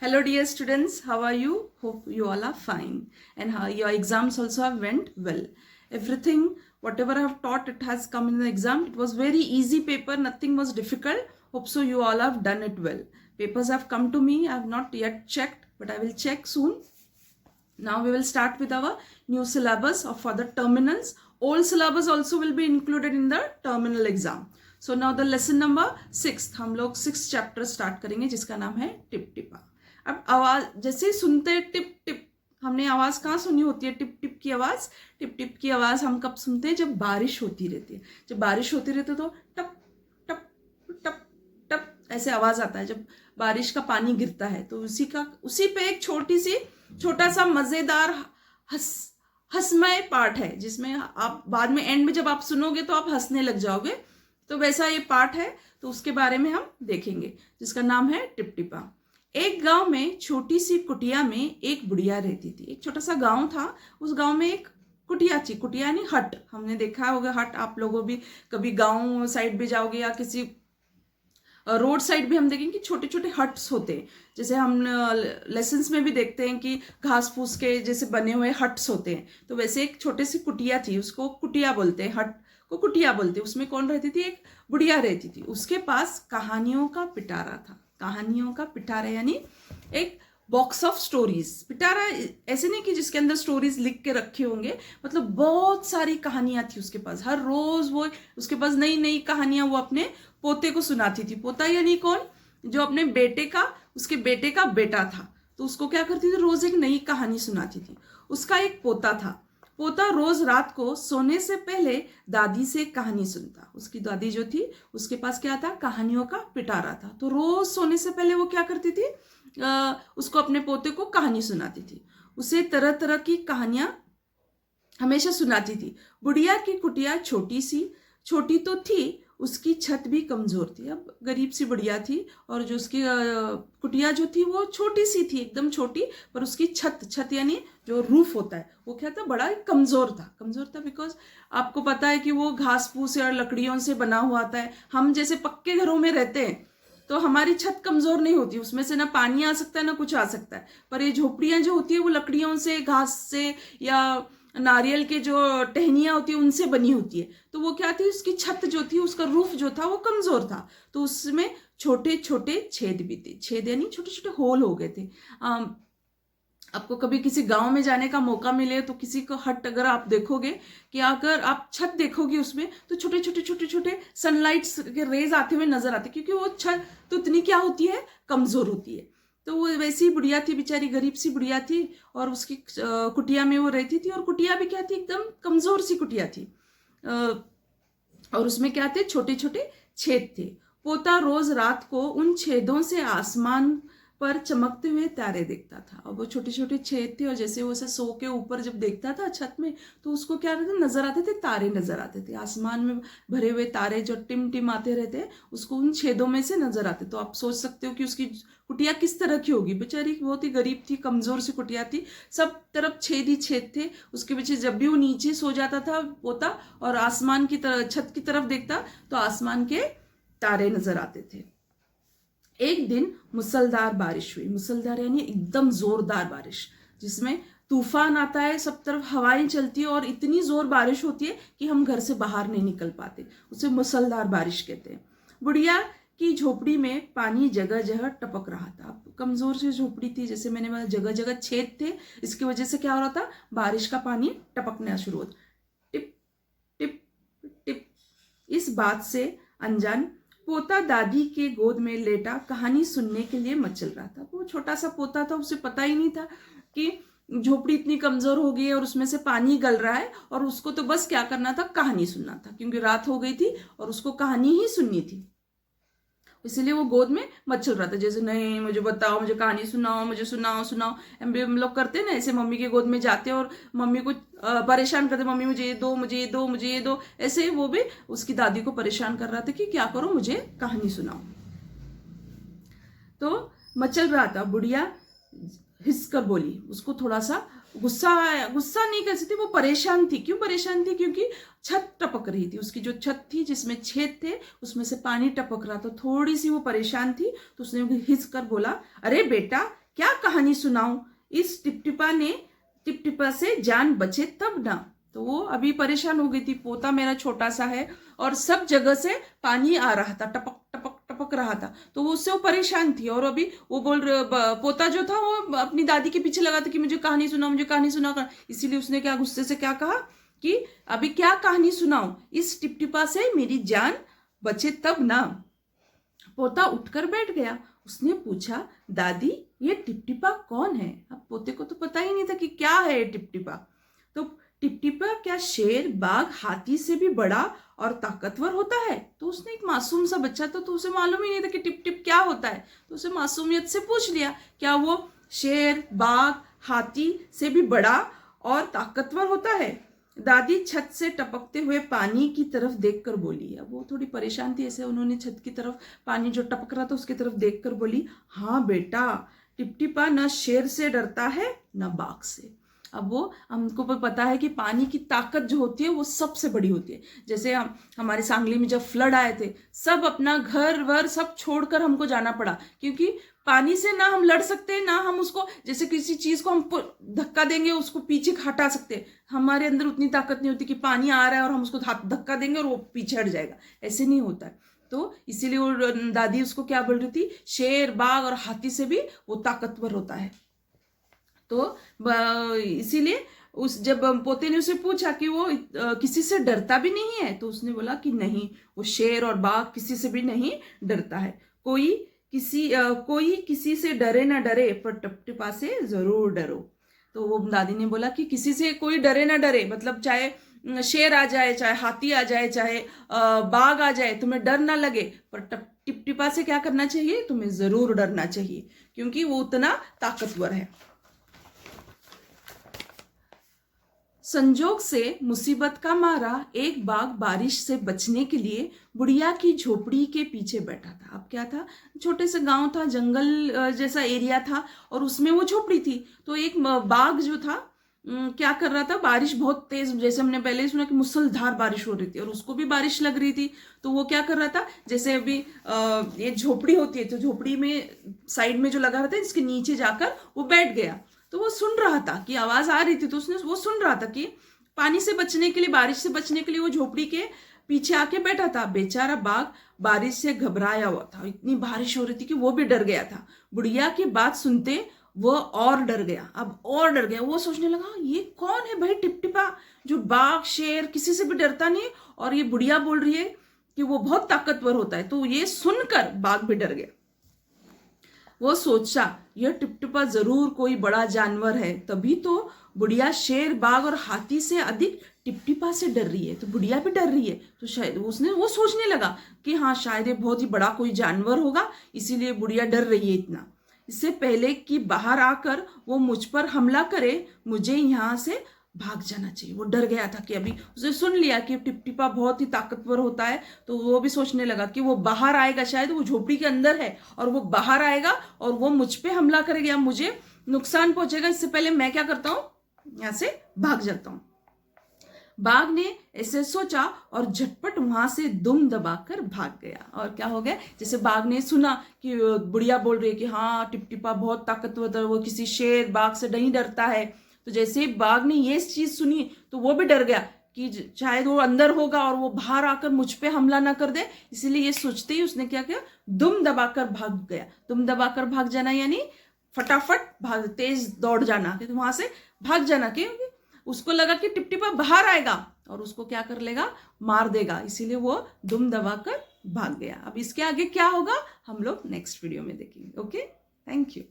Hello dear students, how are you? Hope you all are fine and how your exams also have went well. Everything, whatever I have taught, it has come in the exam. It was very easy paper, nothing was difficult. Hope so you all have done it well. Papers have come to me, I have not yet checked, but I will check soon. Now we will start with our new syllabus for the terminals. Old syllabus also will be included in the terminal exam. So now the lesson number 6, हम लोग 6th chapter start करेंगे जिसका नाम है tip टिपा. अब आवाज जैसे सुनते हैं टिप टिप, हमने आवाज कहाँ सुनी होती है? टिप टिप की आवाज. टिप टिप की आवाज हम कब सुनते हैं? जब बारिश होती रहती है. जब बारिश होती रहती है तो टप टप टप टप ऐसे आवाज आता है जब बारिश का पानी गिरता है. तो उसी पे एक छोटा सा मजेदार हंसमय पार्ट है जिसमें आप बाद में एंड में जब आप सुनोगे तो आप हंसने लग जाओगे. तो वैसा ये पार्ट है, तो उसके बारे में हम देखेंगे जिसका नाम है टिप टिपा. एक गांव में छोटी सी कुटिया में एक बुढ़िया रहती थी. एक छोटा सा गांव था, उस गांव में एक कुटिया थी. कुटिया यानी हट. हमने देखा होगा हट, आप लोगों भी कभी गांव साइड भी जाओगे या किसी रोड साइड भी हम देखेंगे कि छोटे छोटे हट्स होते हैं. जैसे हम लेसन्स में भी देखते हैं कि घास फूस के जैसे बने हुए हट्स होते हैं. तो वैसे एक छोटी सी कुटिया थी, उसको कुटिया बोलते हैं, हट को कुटिया बोलते हैं. उसमें कौन रहती थी? एक बुढ़िया रहती थी. उसके पास कहानियों का पिटारा था. कहानियों का पिटारा यानी एक बॉक्स ऑफ स्टोरीज. पिटारा ऐसे नहीं कि जिसके अंदर स्टोरीज लिख के रखे होंगे, मतलब बहुत सारी कहानियां थी उसके पास. हर रोज वो उसके पास नई नई कहानियां वो अपने पोते को सुनाती थी. पोता यानी कौन? जो अपने उसके बेटे का बेटा था. तो उसको क्या करती थी? रोज एक नई कहानी सुनाती थी. उसका एक पोता था. पोता रोज रात को सोने से पहले दादी से कहानी सुनता. उसकी दादी जो थी उसके पास क्या था? कहानियों का पिटारा था. तो रोज सोने से पहले वो क्या करती थी? उसको अपने पोते को कहानी सुनाती थी. उसे तरह तरह की कहानियां हमेशा सुनाती थी. बुढ़िया की कुटिया छोटी तो थी, उसकी छत भी कमजोर थी. अब गरीब सी बुढ़िया थी और जो उसकी कुटिया जो थी वो छोटी सी थी, एकदम छोटी, पर उसकी छत यानी जो रूफ होता है वो क्या था? बड़ा कमजोर था बिकॉज आपको पता है कि वो घास फूस और लकड़ियों से बना हुआ आता है. हम जैसे पक्के घरों में रहते हैं तो हमारी छत कमजोर नहीं होती, उसमें से ना पानी आ सकता है ना कुछ आ सकता है. पर ये झोपड़ियां जो होती है वो लकड़ियों से, घास से या नारियल के जो टहनियां होती है उनसे बनी होती है. तो वो क्या थी? उसकी छत जो थी, उसका रूफ जो था वो कमजोर था. तो उसमें छोटे छोटे छेद भी थे. छेद यानी छोटे छोटे होल हो गए थे. आपको कभी किसी गांव में जाने का मौका मिले तो किसी को हट अगर आप देखोगे कि अगर आप छत देखोगे उसमें तो छोटे छोटे सनलाइट्स के रेज आते हुए नजर आते, क्योंकि वो छत तो इतनी क्या होती है? कमजोर होती है. तो वो वैसी बुढ़िया थी, बेचारी गरीब सी बुढ़िया थी और उसकी कुटिया में वो रहती थी. और कुटिया भी क्या थी? एकदम कमजोर सी कुटिया थी और उसमें क्या थे? छोटे छोटे छेद थे. पोता रोज रात को उन छेदों से आसमान पर चमकते हुए तारे देखता था. और वो छोटे छोटे छेद थे और जैसे वो ऐसे सो के ऊपर जब देखता था छत में तो उसको क्या रहता? नजर आते थे, तारे नजर आते थे. आसमान में भरे हुए तारे जो टिम टिम आते रहते हैं उसको उन छेदों में से नजर आते. तो आप सोच सकते हो कि उसकी कुटिया किस तरह की होगी. बेचारी बहुत ही गरीब थी, कमजोर सी कुटिया थी, सब तरफ छेद ही छेद थे उसके पीछे. जब भी वो नीचे सो जाता था पोता और आसमान की तरफ, छत की तरफ देखता तो आसमान के तारे नजर आते थे. एक दिन मुसलधार बारिश हुई. मुसलधार यानी एकदम जोरदार बारिश जिसमें तूफान आता है, सब तरफ हवाएं चलती है और इतनी जोर बारिश होती है कि हम घर से बाहर नहीं निकल पाते. उसे मुसलधार बारिश कहते हैं. बुढ़िया की झोपड़ी में पानी जगह जगह टपक रहा था. कमजोर सी झोपड़ी थी, जैसे मैंने बोला जगह जगह छेद थे. इसकी वजह से क्या हो रहा था? बारिश का पानी टपकना शुरू होता. Tip tip tip. इस बात से अनजान पोता दादी के गोद में लेटा कहानी सुनने के लिए मचल रहा था. वो छोटा सा पोता था, उसे पता ही नहीं था कि झोपड़ी इतनी कमजोर हो गई है और उसमें से पानी गल रहा है और उसको तो बस क्या करना था? कहानी सुनना था, क्योंकि रात हो गई थी और उसको कहानी ही सुननी थी. इसीलिए वो गोद में मचल रहा था, जैसे नहीं मुझे बताओ, मुझे कहानी सुनाओ, मुझे सुनाओ. हम लोग करते हैं ना ऐसे, मम्मी के गोद में जाते हैं और मम्मी को परेशान करते, मम्मी मुझे ये दो, मुझे ये दो, मुझे ये दो. ऐसे ही वो भी उसकी दादी को परेशान कर रहा था कि क्या करो, मुझे कहानी सुनाओ. तो मचल रहा था. बुढ़िया हिसकर बोली. उसको थोड़ा सा गुस्सा नहीं कह सकती, वो परेशान थी. क्यों परेशान थी? क्योंकि छत टपक रही थी. उसकी जो छत थी जिसमें छेद थे उसमें से पानी टपक रहा था. थोड़ी सी वो परेशान थी. तो उसने हिस कर बोला, अरे बेटा क्या कहानी सुनाऊं, इस टिपटिपा ने टिपटिपा से जान बचे तब ना। तो वो अभी परेशान हो गई थी, पोता मेरा छोटा सा है और सब जगह से पानी आ रहा था, टपक टपक टपक रहा था, तो वो उससे वो परेशान थी। और अभी वो पोता जो था वो अपनी दादी के पीछे लगा था कि मुझे कहानी सुनाओ, मुझे कहानी सुनाओ। इसीलिए उसने क्या गुस्से से क्या कहा कि अभी क्या कहानी सुनाऊं, इस टिपटिपा से मेरी जान बचे तब ना। पोता उठकर बैठ गया। उसने पूछा, दादी ये टिपटिपा कौन है? अब पोते को तो पता ही नहीं था कि क्या है ये टिपटिपा। तो टिपटिपा क्या शेर, बाघ, हाथी से भी बड़ा और ताकतवर होता है? तो उसने, एक मासूम सा बच्चा था तो उसे मालूम ही नहीं था कि टिप टिप क्या होता है, तो उसे मासूमियत से पूछ लिया, क्या वो शेर, बाघ, हाथी से भी बड़ा और ताकतवर होता है? दादी छत से टपकते हुए पानी की तरफ देखकर बोली। अब वो थोड़ी परेशान थी, ऐसे उन्होंने छत की तरफ पानी जो टपक रहा था उसकी तरफ देखकर बोली, हाँ बेटा, टिपटिपा न शेर से डरता है न बाघ से। अब वो, हमको पता है कि पानी की ताकत जो होती है वो सबसे बड़ी होती है। जैसे हमारे सांगली में जब फ्लड आए थे, सब अपना घर वर सब छोड़कर हमको जाना पड़ा, क्योंकि पानी से ना हम लड़ सकते, ना हम उसको, जैसे किसी चीज को हम धक्का देंगे उसको पीछे हटा सकते, हमारे अंदर उतनी ताकत नहीं होती कि पानी आ रहा है और हम उसको धक्का देंगे और वो पीछे हट जाएगा, ऐसे नहीं होता है। तो इसीलिए वो दादी उसको क्या बोल रही थी, शेर, बाघ और हाथी से भी वो ताकतवर होता है। तो इसीलिए जब पोते ने उसे पूछा कि वो किसी से डरता भी नहीं है, तो उसने बोला कि नहीं, वो शेर और बाघ किसी से भी नहीं डरता है। कोई किसी से डरे ना डरे, पर टिपटिपा से जरूर डरो। तो वो दादी ने बोला कि किसी से कोई डरे ना डरे, मतलब चाहे शेर आ जाए, चाहे हाथी आ जाए, चाहे बाघ आ जाए, तुम्हें डर ना लगे, पर टिपटिपा से क्या करना चाहिए, तुम्हें जरूर डरना चाहिए, क्योंकि वो उतना ताकतवर है। संजोग से मुसीबत का मारा एक बाघ बारिश से बचने के लिए बुढ़िया की झोपड़ी के पीछे बैठा था। अब क्या था, छोटे से गांव था, जंगल जैसा एरिया था और उसमें वो झोपड़ी थी। तो एक बाघ जो था क्या कर रहा था, बारिश बहुत तेज, जैसे हमने पहले ही सुना कि मुसलधार बारिश हो रही थी और उसको भी बारिश लग रही थी। तो वो क्या कर रहा था, जैसे अभी ये झोपड़ी होती है, तो झोपड़ी में साइड में जो लगा रहता है इसके नीचे जाकर वो बैठ गया। तो वो सुन रहा था कि आवाज आ रही थी, तो उसने वो सुन रहा था कि पानी से बचने के लिए, बारिश से बचने के लिए वो झोपड़ी के पीछे आके बैठा था। बेचारा बाघ बारिश से घबराया हुआ था, इतनी बारिश हो रही थी कि वो भी डर गया था। बुढ़िया की बात सुनते वो और डर गया, अब और डर गया। वो सोचने लगा, ये कौन है भाई टिपटिपा, जो बाघ, शेर किसी से भी डरता नहीं, और ये बुढ़िया बोल रही है कि वो बहुत ताकतवर होता है। तो ये सुनकर बाघ भी डर गया। वो सोचा, यह टिपटिपा जरूर कोई बड़ा जानवर है, तभी तो बुढ़िया शेर, बाघ और हाथी से अधिक टिपटिपा से डर रही है, तो बुढ़िया भी डर रही है। तो शायद वो सोचने लगा कि हाँ, शायद ये बहुत ही बड़ा कोई जानवर होगा, इसीलिए बुढ़िया डर रही है इतना। इससे पहले कि बाहर आकर वो मुझ पर हमला करे, मुझे यहाँ से भाग जाना चाहिए। वो डर गया था कि अभी उसे सुन लिया कि टिपटिपा बहुत ही ताकतवर होता है, तो वो भी सोचने लगा कि वो बाहर आएगा, शायद वो झोपड़ी के अंदर है और वो बाहर आएगा और वो मुझ पे हमला करेगा, मुझे नुकसान पहुंचेगा। इससे पहले मैं क्या करता हूँ, यहाँ से भाग जाता हूँ। बाघ ने ऐसे सोचा और झटपट वहां से दुम दबाकर भाग गया। और क्या हो गया, जैसे बाघ ने सुना कि बुढ़िया बोल रही है कि हाँ, टिपटिपा बहुत ताकतवर है, वो किसी शेर, बाघ से नहीं डरता है। तो जैसे ही बाघ ने ये चीज सुनी तो वो भी डर गया कि शायद वो अंदर होगा और वो बाहर आकर मुझ पे हमला ना कर दे। इसीलिए ये सोचते ही उसने क्या किया, दुम दबाकर भाग गया। दुम दबाकर भाग जाना यानी फटाफट भाग, तेज दौड़ जाना, तो वहां से भाग जाना, क्योंकि उसको लगा कि टिपटिपा बाहर आएगा और उसको क्या कर लेगा, मार देगा। इसीलिए वो दुम दबाकर भाग गया। अब इसके आगे क्या होगा हम लोग नेक्स्ट वीडियो में देखेंगे। Okay, thank you.